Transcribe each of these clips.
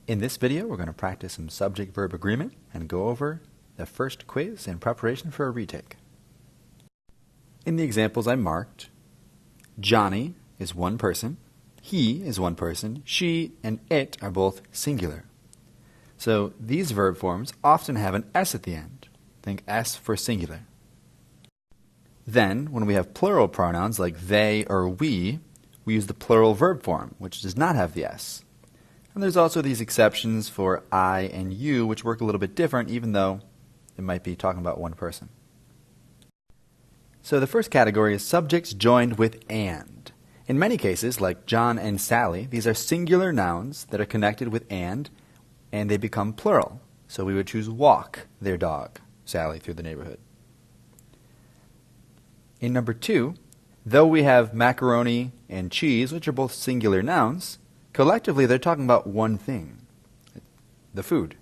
In this video, we're going to practice some subject-verb agreement and go over the first quiz in preparation for a retake. In the examples I marked, Johnny is one person, he is one person, she and it are both singular. So these verb forms often have an S at the end. Think S for singular. Then, when we have plural pronouns like they or we use the plural verb form, which does not have the S. And there's also these exceptions for I and you, which work a little bit different, even though it might be talking about one person. So the first category is subjects joined with and. In many cases, like John and Sally, these are singular nouns that are connected with and they become plural. So we would choose walk their dog, Sally, through the neighborhood. In number 2, though we have macaroni and cheese, which are both singular nouns, collectively they're talking about one thing, the food.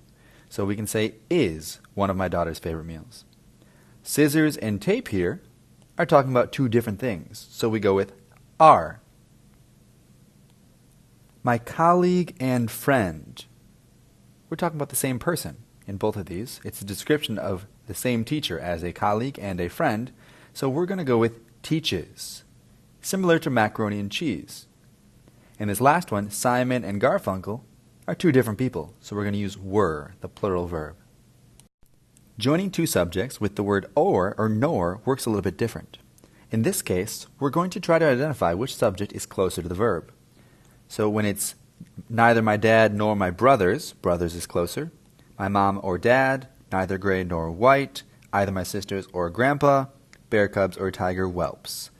So we can say is one of my daughter's favorite meals. Scissors and tape here are talking about two different things, so we go with are. My colleague and friend, we're talking about the same person in both of these. It's a description of the same teacher as a colleague and a friend, so we're going to go with teaches, similar to macaroni and cheese. And this last one, Simon and Garfunkel, are two different people, so we're going to use were, the plural verb. Joining two subjects with the word or nor works a little bit different. In this case, we're going to try to identify which subject is closer to the verb. So when it's neither my dad nor my brothers, brothers is closer. My mom or dad, neither gray nor white, either my sisters or grandpa, bear cubs or tiger whelps.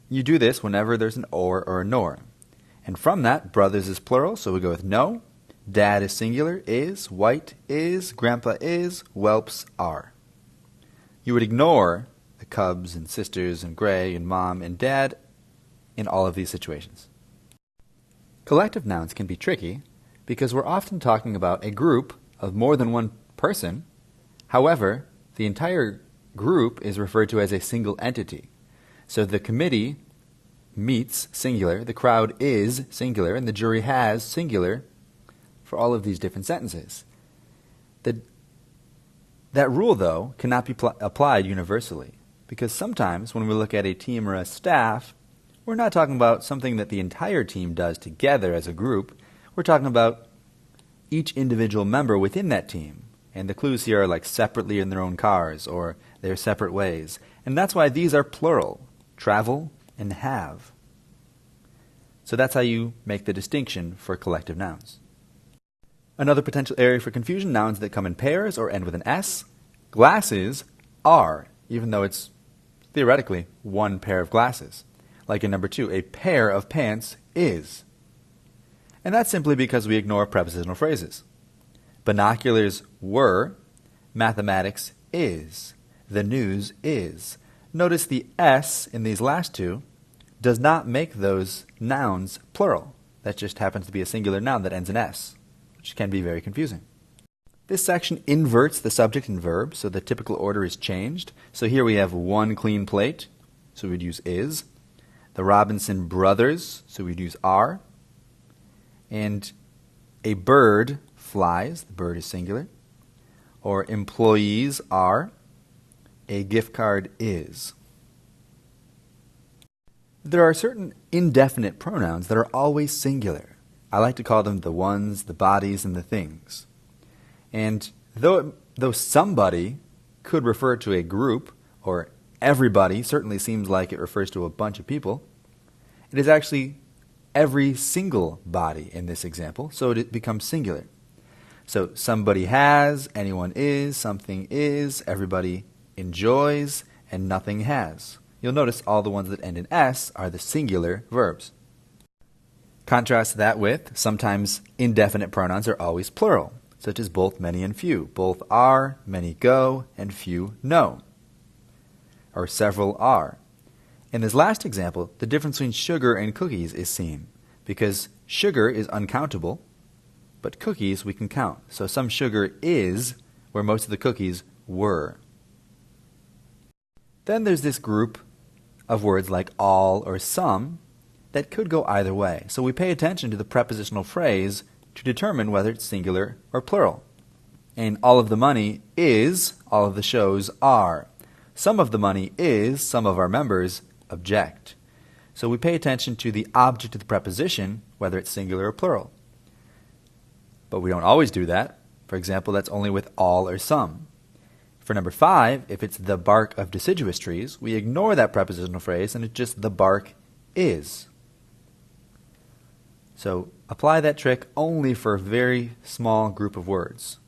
You do this whenever there's an or a nor. And from that, brothers is plural, so we go with no. Dad is singular, is. White is. Grandpa is. Whelps are. You would ignore the cubs and sisters and gray and mom and dad in all of these situations. Collective nouns can be tricky because we're often talking about a group of more than one person. However, the entire group is referred to as a single entity. So the committee meets, singular, the crowd is singular, and the jury has singular for all of these different sentences. That rule, though, cannot be applied universally, because sometimes when we look at a team or a staff, we're not talking about something that the entire team does together as a group. We're talking about each individual member within that team. And the clues here are like separately in their own cars or their separate ways. And that's why these are plural, travel and have. So that's how you make the distinction for collective nouns. Another potential area for confusion, nouns that come in pairs or end with an S. Glasses are, even though it's theoretically one pair of glasses. Like in number 2, a pair of pants is. And that's simply because we ignore prepositional phrases. Binoculars were, mathematics is, the news is. Notice the S in these last two does not make those nouns plural. That just happens to be a singular noun that ends in S, which can be very confusing. This section inverts the subject and verb, so the typical order is changed. So here we have one clean plate, so we'd use is. The Robinson brothers, so we'd use are. And a bird flies, the bird is singular. Or employees are. A gift card is. There are certain indefinite pronouns that are always singular. I like to call them the ones, the bodies, and the things. And though somebody could refer to a group, or everybody certainly seems like it refers to a bunch of people, it is actually every single body in this example, so it becomes singular. So somebody has, anyone is, something is, everybody enjoys, and nothing has. You'll notice all the ones that end in S are the singular verbs. Contrast that with sometimes indefinite pronouns are always plural, such as both, many, and few. Both are, many go, and few no. Or several are. In this last example, the difference between sugar and cookies is seen, because sugar is uncountable, but cookies we can count. So some sugar is where most of the cookies were. Then there's this group of words like all or some that could go either way. So we pay attention to the prepositional phrase to determine whether it's singular or plural. And all of the money is, all of the shows are. Some of the money is, some of our members object. So we pay attention to the object of the preposition, whether it's singular or plural. But we don't always do that. For example, that's only with all or some. For number 5, if it's the bark of deciduous trees, we ignore that prepositional phrase and it's just the bark is. So apply that trick only for a very small group of words.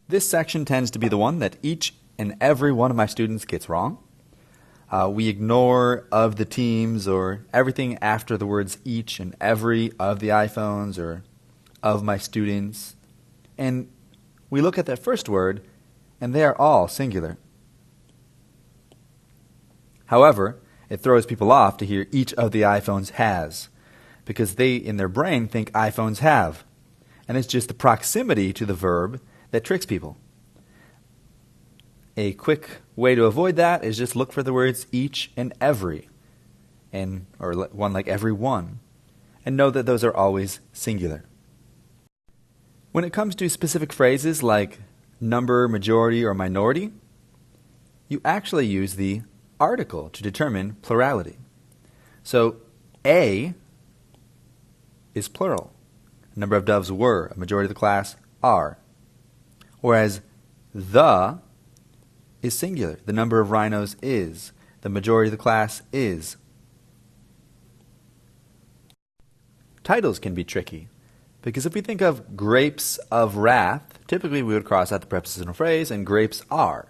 This section tends to be the one that each and every one of my students gets wrong. We ignore of the teams or everything after the words each and every of the iPhones or of my students. And we look at that first word and they are all singular. However, it throws people off to hear each of the iPhones has, because they, in their brain, think iPhones have. And it's just the proximity to the verb that tricks people. A quick way to avoid that is just look for the words each and every, or one like every one, and know that those are always singular. When it comes to specific phrases like number, majority, or minority, you actually use the article to determine plurality. So, a is plural. A number of doves were, a majority of the class are. Whereas the is singular. The number of rhinos is. The majority of the class is. Titles can be tricky, because if we think of grapes of wrath, typically we would cross out the prepositional phrase and grapes are.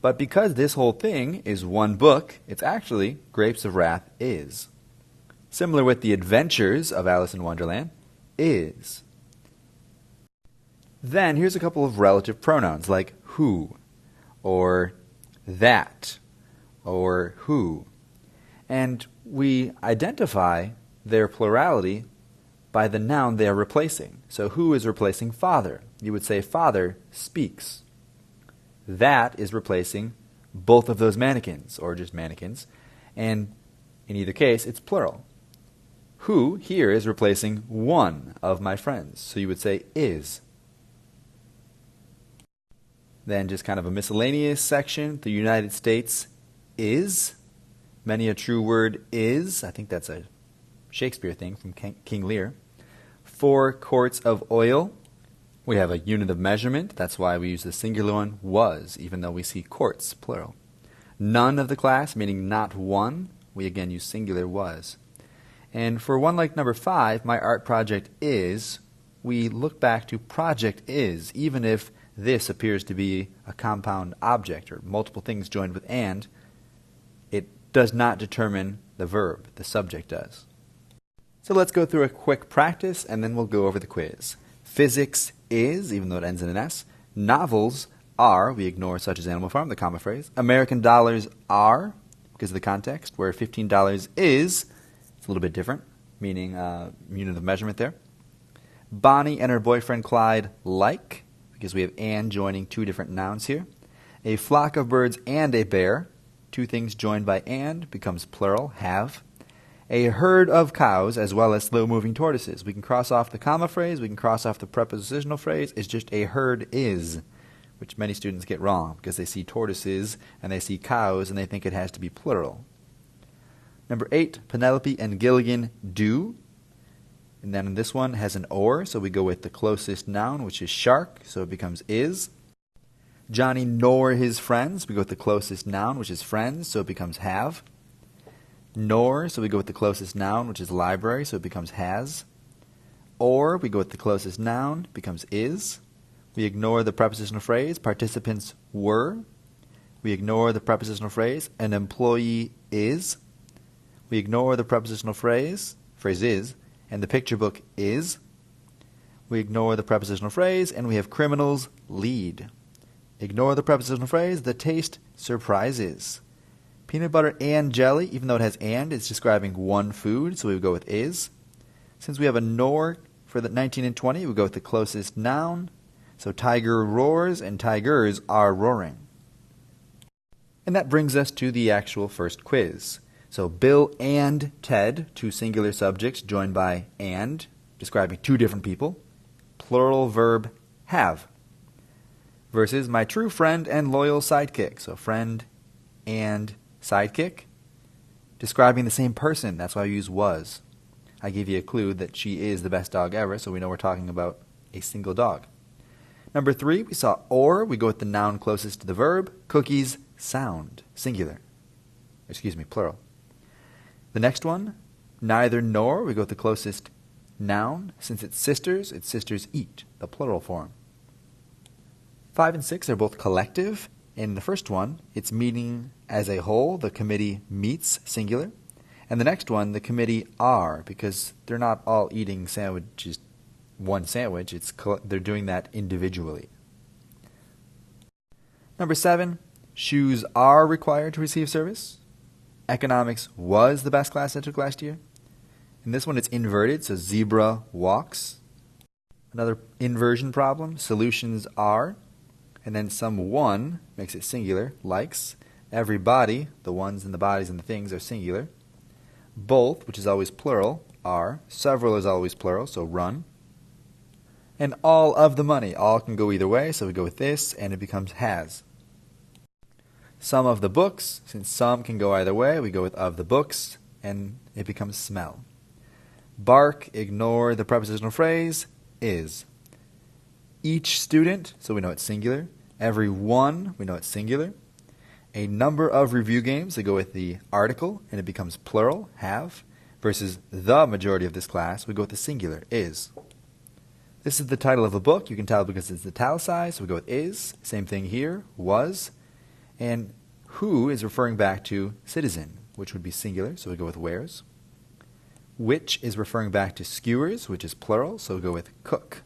But because this whole thing is one book, it's actually grapes of wrath is. Similar with the adventures of Alice in Wonderland, is. Then here's a couple of relative pronouns like who, or that, or who. And we identify their plurality by the noun they are replacing. So who is replacing father? You would say father speaks. That is replacing both of those mannequins, or just mannequins. And in either case, it's plural. Who here is replacing one of my friends. So you would say is. Then just kind of a miscellaneous section. The United States is. Many a true word is. I think that's a Shakespeare thing from King Lear. 4 quarts of oil. We have a unit of measurement. That's why we use the singular one, was, even though we see quarts, plural. None of the class, meaning not one. We again use singular, was. And for one like number 5, my art project is, we look back to project is, even if this appears to be a compound object or multiple things joined with and, it does not determine the verb. The subject does. So let's go through a quick practice and then we'll go over the quiz. Physics is, even though it ends in an S. Novels are, we ignore such as Animal Farm, the comma phrase. American dollars are, because of the context, where $15 is, it's a little bit different, meaning unit of measurement there. Bonnie and her boyfriend Clyde like, because we have and joining 2 different nouns here. A flock of birds and a bear, 2 things joined by and becomes plural, have. A herd of cows as well as slow-moving tortoises. We can cross off the comma phrase, we can cross off the prepositional phrase. It's just a herd is, which many students get wrong because they see tortoises and they see cows and they think it has to be plural. Number 8, Penelope and Gilligan do. And then this one has an or, so we go with the closest noun, which is shark, so it becomes is. Johnny nor his friends, we go with the closest noun, which is friends, so it becomes have. Nor, so we go with the closest noun, which is library, so it becomes has. Or, we go with the closest noun, becomes is. We ignore the prepositional phrase, participants were. We ignore the prepositional phrase, an employee is. We ignore the prepositional phrase is, and the picture book is. We ignore the prepositional phrase, and we have criminals lead. Ignore the prepositional phrase, the taste surprises. Peanut butter and jelly, even though it has and, it's describing one food, so we would go with is. Since we have a nor for the 19 and 20, we go with the closest noun. So tiger roars and tigers are roaring. And that brings us to the actual first quiz. So Bill and Ted, 2 singular subjects joined by and, describing 2 different people. plural verb have. Versus my true friend and loyal sidekick. So friend and sidekick. Describing the same person. That's why I use was. I gave you a clue that she is the best dog ever, so we know we're talking about a single dog. Number 3, we saw or. We go with the noun closest to the verb. Cookies sound. Singular. Excuse me, plural. The next one, neither nor. We go with the closest noun. Since it's sisters eat, the plural form. 5 and 6 are both collective. In the first one, it's meeting as a whole. The committee meets, singular. And the next one, the committee are, because they're not all eating sandwiches, one sandwich. They're doing that individually. Number 7, shoes are required to receive service. Economics was the best class I took last year. In this one, it's inverted, so zebra walks. Another inversion problem, solutions are. And then someone makes it singular, likes. Everybody, the ones and the bodies and the things are singular. Both, which is always plural, are. Several is always plural, so run. And all of the money. All can go either way, so we go with this, and it becomes has. Some of the books, since some can go either way, we go with of the books, and it becomes smell. Bark, ignore the prepositional phrase, is. Each student, so we know it's singular. Every one, we know it's singular. A number of review games, they go with the article, and it becomes plural, have, versus the majority of this class, we go with the singular, is. This is the title of a book. You can tell because it's italicized, so we go with is. Same thing here, was. And who is referring back to citizen, which would be singular, so we go with wears. Which is referring back to skewers, which is plural, so we go with cook.